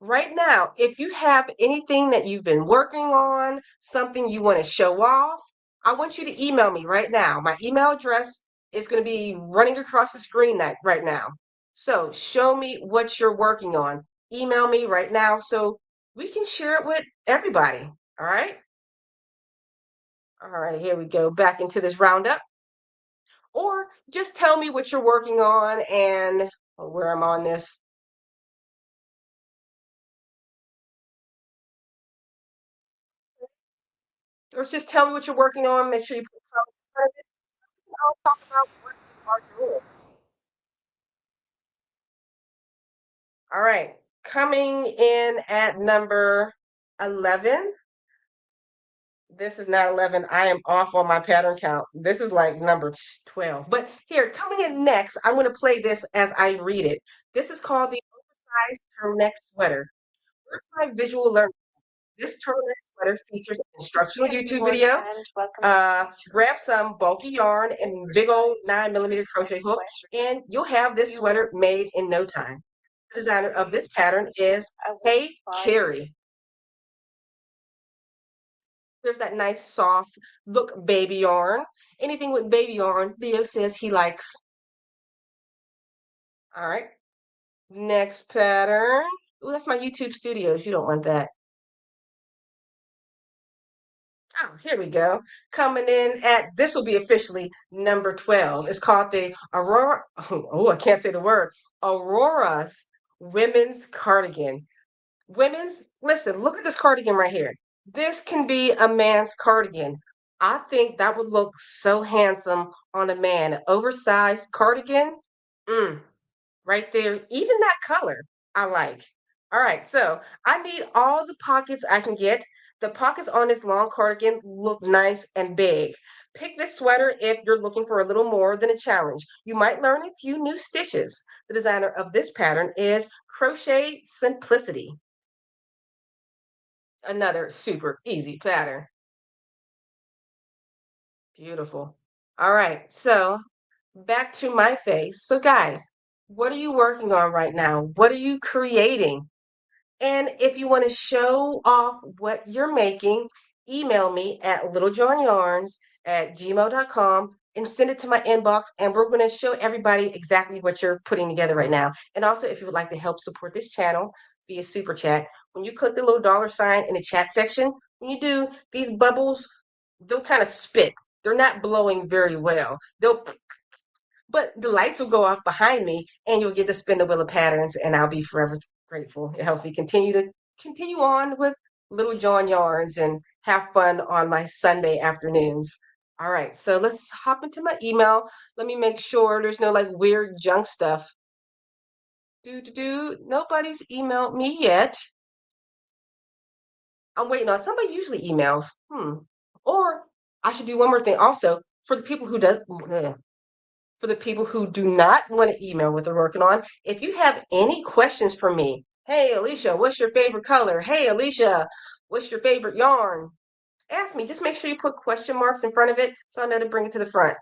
Right now, if you have anything that you've been working on, something you want to show off, I want you to email me right now. My email address is going to be running across the screen right now. So show me what you're working on. Email me right now so we can share it with everybody. All right. All right, here we go back into this roundup. Or just tell me what you're working on and where I'm on this. Or just tell me what you're working on. Make sure you put comments in front of it. I'll talk about what you are doing. All right, coming in at number 11. This is not 11. I am off on my pattern count. This is like number 12. But here, coming in next, I'm going to play this as I read it. This is called the oversized turtleneck sweater. Where's my visual learning? This turtleneck sweater features an instructional YouTube video. Grab some bulky yarn and big old 9mm crochet hook, and you'll have this sweater made in no time. The designer of this pattern is Hey Carrie. There's that nice soft look baby yarn. Anything with baby yarn, Theo says he likes. All right. Next pattern. Ooh, that's my YouTube Studios. You don't want that. Oh, here we go. Coming in at, this will be officially number 12. It's called the Aurora. Oh, I can't say the word. Aurora's Women's Cardigan. Women's, listen, look at this cardigan right here. This can be a man's cardigan. I think that would look so handsome on a man. An oversized cardigan. Mm, right there. Even that color, I like. All right, so I need all the pockets I can get. The pockets on this long cardigan look nice and big. Pick this sweater if you're looking for a little more than a challenge. You might learn a few new stitches. The designer of this pattern is Crochet Simplicity. Another super easy pattern. Beautiful. All right, so back to my face. So guys, what are you working on right now? What are you creating? And if you want to show off what you're making, email me at littlejohnyarns@gmail.com and send it to my inbox. And we're going to show everybody exactly what you're putting together right now. And also, if you would like to help support this channel via Super Chat, when you click the little $ in the chat section, when you do, these bubbles, they'll kind of spit. They're not blowing very well. They'll, but the lights will go off behind me and you'll get the spin the wheel of patterns, and I'll be forever grateful. It helps me continue on with Little John Yarns and have fun on my Sunday afternoons. All right, so let's hop into my email. Let me make sure there's no like weird junk stuff. Nobody's emailed me yet. I'm waiting on somebody. Usually emails. Or I should do one more thing also for the people who does for the people who do not want to email what they're working on. If you have any questions for me, hey, Alicia, what's your favorite color? Hey, Alicia, what's your favorite yarn? Ask me. Just make sure you put question marks in front of it so I know to bring it to the front.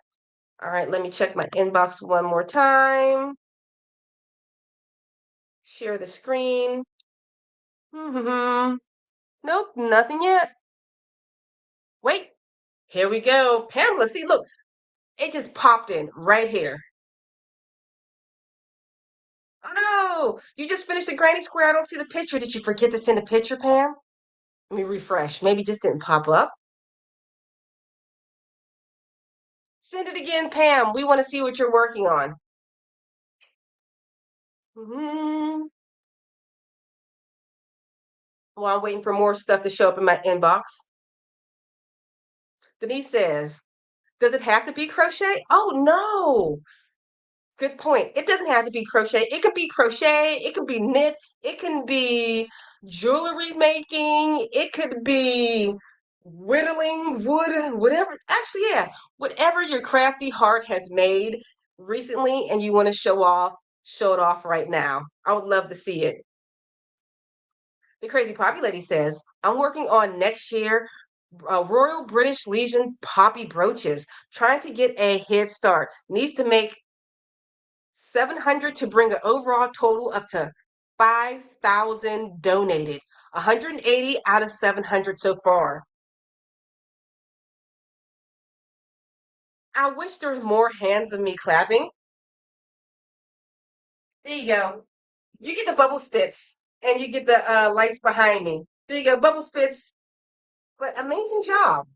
All right, let me check my inbox one more time. Share the screen. Nope, nothing yet. Wait, here we go. Pamela, see, look, it just popped in right here. Oh no, you just finished the granny square. I don't see the picture. Did you forget to send a picture, Pam? Let me refresh. Maybe it just didn't pop up. Send it again, Pam. We want to see what you're working on. While I'm waiting for more stuff to show up in my inbox. Denise says, does it have to be crochet? Oh, no. Good point. It doesn't have to be crochet. It could be crochet. It could be knit. It can be jewelry making. It could be whittling wood, whatever. Actually, yeah, whatever your crafty heart has made recently and you want to show off, show it off right now. I would love to see it. The Crazy Poppy Lady says, I'm working on next year Royal British Legion poppy brooches, trying to get a head start. Needs to make 700 to bring an overall total up to 5,000 donated. 180 out of 700 so far. I wish there was more hands of me clapping. There you go. You get the bubble spits and you get the lights behind me. There you go, bubble spits. But amazing job.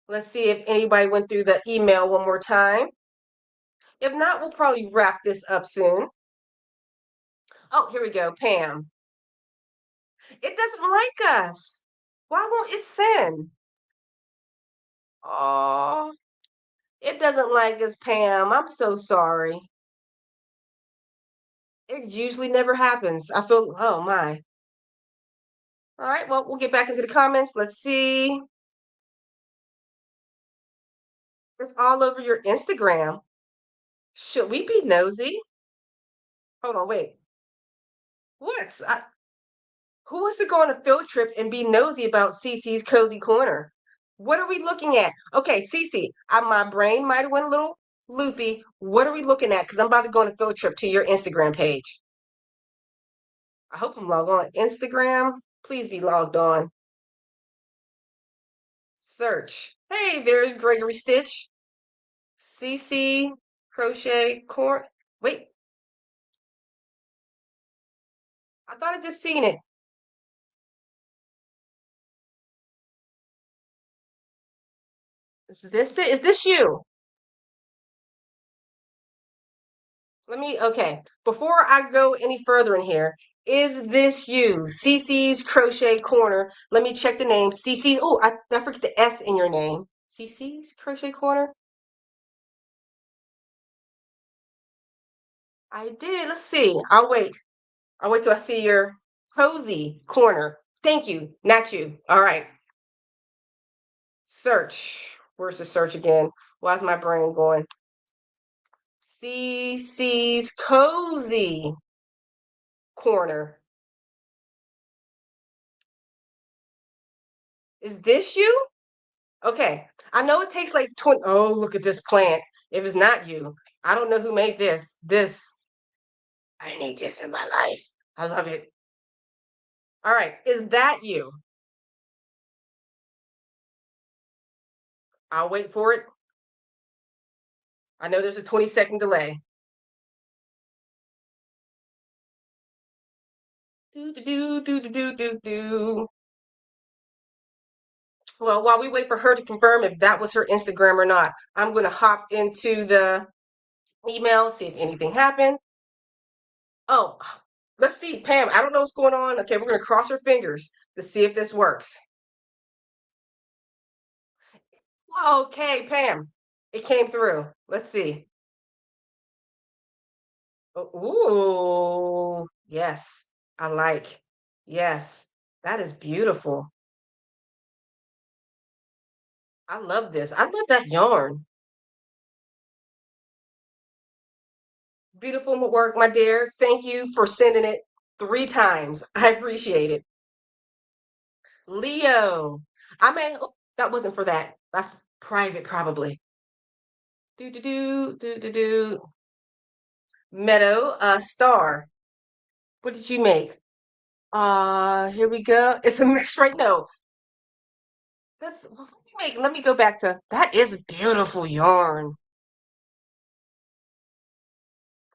Let's see if anybody went through the email one more time. If not, we'll probably wrap this up soon. Oh, here we go, Pam. It doesn't like us. Why won't it send? Oh, it doesn't like us, Pam. I'm so sorry. It usually never happens. I feel, oh my. All right, well, we'll get back into the comments. Let's see. It's all over your Instagram. Should we be nosy? Hold on, wait. What's who wants to go on a field trip and be nosy about Cece's cozy corner? What are we looking at? Okay, Cece, my brain might have went a little loopy. What are we looking at? Because I'm about to go on a field trip to your Instagram page. I hope I'm logged on. Instagram, please be logged on. Search. Hey, there's Gregory Stitch. CC Crochet Core. Wait, I thought I just seen it. Is this it? Is this you? Okay, before I go any further in here, is this you? CC's Crochet Corner. Let me check the name. CC. Oh, I forget the S in your name. CC's Crochet Corner? I did. Let's see. I'll wait. I'll wait till I see your cozy corner. Thank you. Not you. All right. Search. Where's the search again? Why's my brain going? CC's Cozy Corner. Is this you? Okay. I know it takes like 20. Oh, look at this plant. If it's not you, I don't know who made this. I need this in my life. I love it. All right. Is that you? I'll wait for it. I know there's a 20-second delay. Do, do, do, do, do, do, do, do. Well, while we wait for her to confirm if that was her Instagram or not, I'm going to hop into the email, see if anything happened. Oh, let's see, Pam. I don't know what's going on. Okay, we're going to cross our fingers to see if this works. Okay, Pam, it came through. Let's see. Ooh, yes, I like. Yes, that is beautiful. I love this. I love that yarn. Beautiful work, my dear. Thank you for sending it 3 times. I appreciate it. Leo. Oh, that wasn't for that. That's private, probably. Do do do do do do. Meadow, star. What did you make? Here we go. It's a mix right now. What did you make? Let me go back to that is beautiful yarn.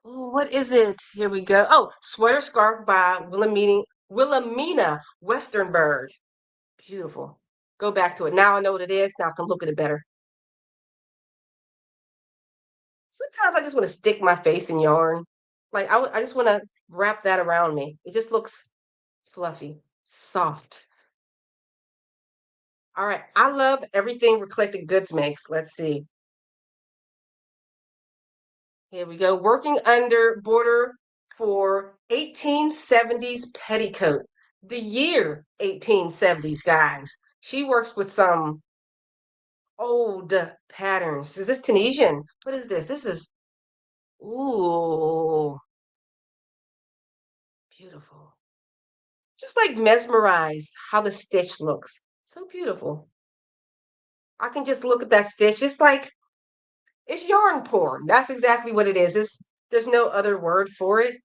Ooh, what is it? Here we go. Oh, sweater scarf by Wilhelmina Western Bird. Beautiful. Go back to it. Now I know what it is. Now I can look at it better. Sometimes I just want to stick my face in yarn. Like I just want to wrap that around me. It just looks fluffy, soft. All right. I love everything Eclectic Goods makes. Let's see. Here we go. Working under border for 1870s petticoat. The year 1870s, guys. She works with some old patterns. Is this Tunisian? What is this? This is, ooh, beautiful. Just like mesmerized how the stitch looks. So beautiful. I can just look at that stitch. It's like it's yarn porn. That's exactly what it is. There's no other word for it.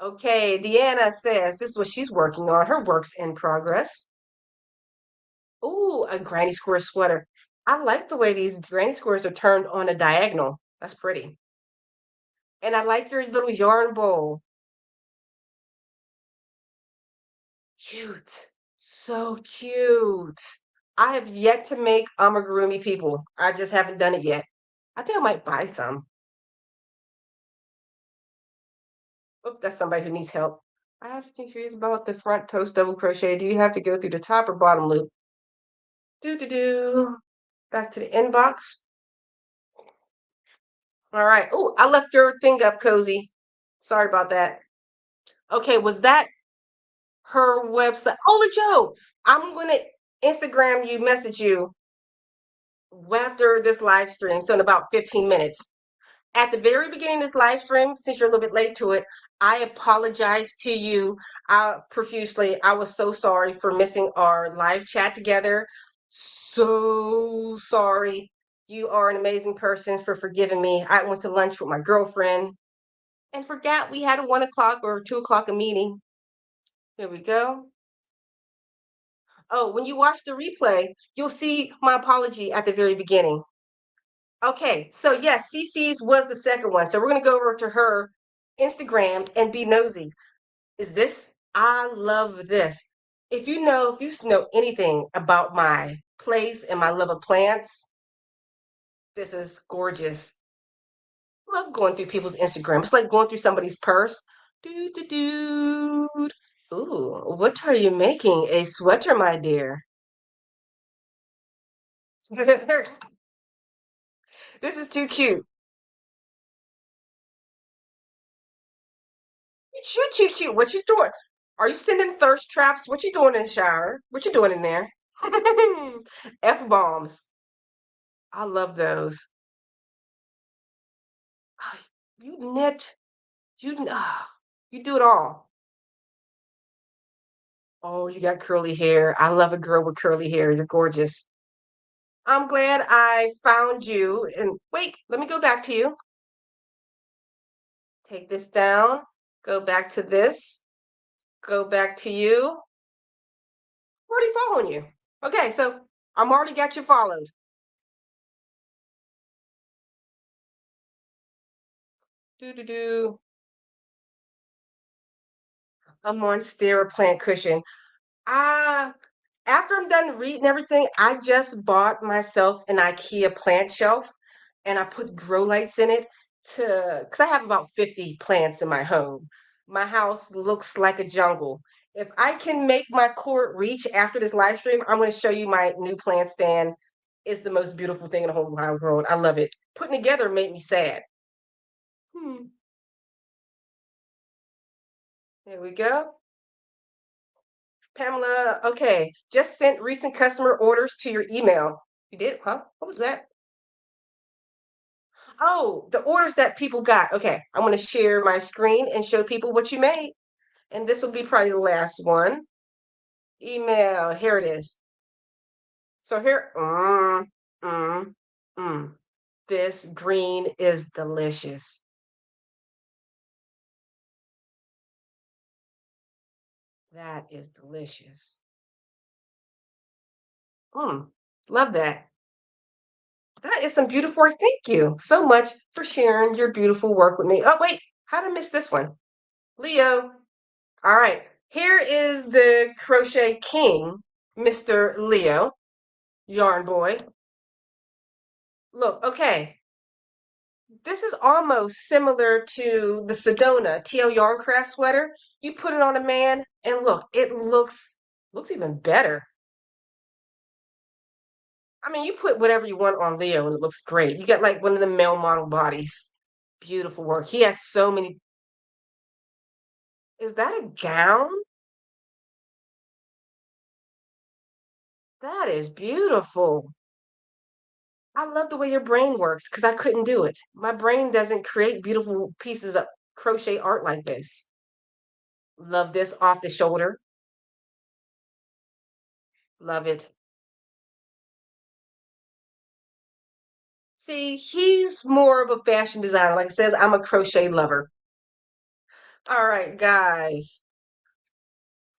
Okay, Deanna says this is what she's working on. Her work's in progress. Ooh, a granny square sweater. I like the way these granny squares are turned on a diagonal. That's pretty. And I like your little yarn bowl. Cute. So cute. I have yet to make amigurumi people. I just haven't done it yet. I think I might buy some. Oh, that's somebody who needs help. I have some curious about the front post double crochet. Do you have to go through the top or bottom loop? Do do do. Back to the inbox. All right. Oh, I left your thing up, Cozy. Sorry about that. Okay, was that her website? Holy Joe, I'm gonna Instagram you, message you. after this live stream, so in about 15 minutes. At the very beginning of this live stream, since you're a little bit late to it, I apologize to you profusely. I was so sorry for missing our live chat together. So sorry. You are an amazing person for forgiving me. I went to lunch with my girlfriend and forgot we had a 1 o'clock or 2 o'clock a meeting. Here we go. Oh, when you watch the replay, you'll see my apology at the very beginning. Okay, so yes, CC's was the second one. So we're gonna go over to her Instagram and be nosy. Is this? I love this. If you know anything about my place and my love of plants, this is gorgeous. Love going through people's Instagram. It's like going through somebody's purse. Do do do. Ooh, what are you making? A sweater, my dear. This is too cute. You too cute. What you doing? Are you sending thirst traps? What you doing in the shower? What you doing in there? F bombs. I love those. Ah, you knit. You do it all. Oh, you got curly hair. I love a girl with curly hair. You're gorgeous. I'm glad I found you. And wait, let me go back to you. Take this down. Go back to this. Go back to you. I'm already following you. Okay, so I'm already got you followed. Do do do. A monstera plant cushion. Ah, after I'm done reading everything, I just bought myself an IKEA plant shelf and I put grow lights in it because I have about 50 plants in my home. My house looks like a jungle. If I can make my cord reach after this live stream, I'm going to show you my new plant stand. It's the most beautiful thing in the whole wide world. I love it. Putting together made me sad. Hmm. There we go. Pamela, okay. Just sent recent customer orders to your email. You did, huh? What was that? Oh, the orders that people got. Okay, I'm going to share my screen and show people what you made. And this will be probably the last one. Email, here it is. So here, mm, mm. This green is delicious. That is delicious. Mm, love that. That is some beautiful work. Thank you so much for sharing your beautiful work with me. Oh, wait, how did I miss this one? Leo. All right, here is the Crochet King, Mr. Leo, yarn boy. Look, okay, this is almost similar to the Sedona TL Yarncraft sweater. You put it on a man, and look, it looks even better. I mean, you put whatever you want on Leo, and it looks great. You got like one of the male model bodies. Beautiful work. He has so many. Is that a gown? That is beautiful. I love the way your brain works because I couldn't do it. My brain doesn't create beautiful pieces of crochet art like this. Love this off the shoulder. Love it. See, he's more of a fashion designer. Like it says, I'm a crochet lover. All right, guys.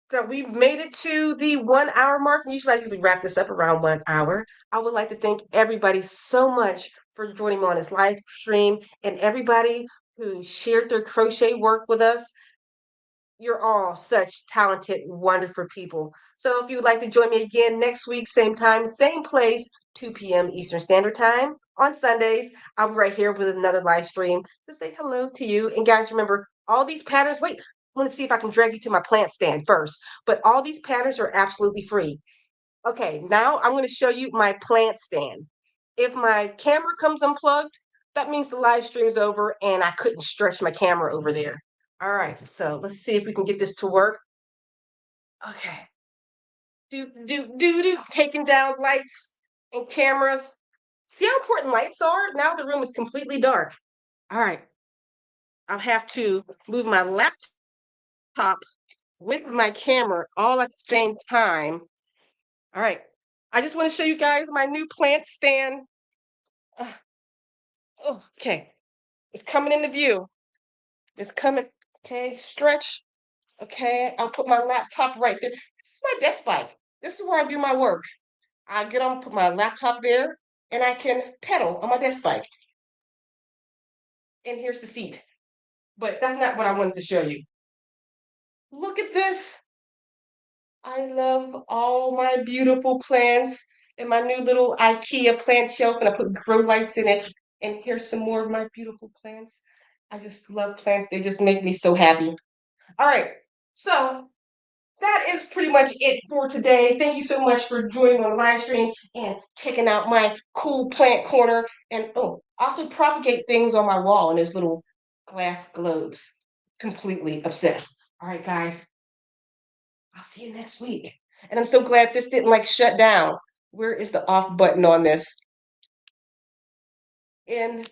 So we've made it to the 1 hour mark. Usually I usually wrap this up around 1 hour. I would like to thank everybody so much for joining me on this live stream and everybody who shared their crochet work with us. You're all such talented, wonderful people. So if you would like to join me again next week, same time, same place, 2 p.m. Eastern Standard Time on Sundays, I'll be right here with another live stream to say hello to you. And guys, remember all these patterns. Wait, I want to see if I can drag you to my plant stand first. But all these patterns are absolutely free. Okay, now I'm going to show you my plant stand. If my camera comes unplugged, that means the live stream is over and I couldn't stretch my camera over there. All right, so let's see if we can get this to work. Okay. Do, taking down lights and cameras. See how important lights are? Now the room is completely dark. All right. I'll have to move my laptop with my camera all at the same time. All right. I just want to show you guys my new plant stand. Uh, oh, okay. It's coming into view. It's coming. Okay. Stretch. Okay. I'll put my laptop right there. This is my desk bike. This is where I do my work. I get on, put my laptop there, and I can pedal on my desk bike. And here's the seat. But that's not what I wanted to show you. Look at this. I love all my beautiful plants and my new little IKEA plant shelf, and I put grow lights in it. And here's some more of my beautiful plants. I just love plants. They just make me so happy. All right. So that is pretty much it for today. Thank you so much for joining on the live stream and checking out my cool plant corner. And oh, also propagate things on my wall in those little glass globes. Completely obsessed. All right, guys. I'll see you next week. And I'm so glad this didn't like shut down. Where is the off button on this? And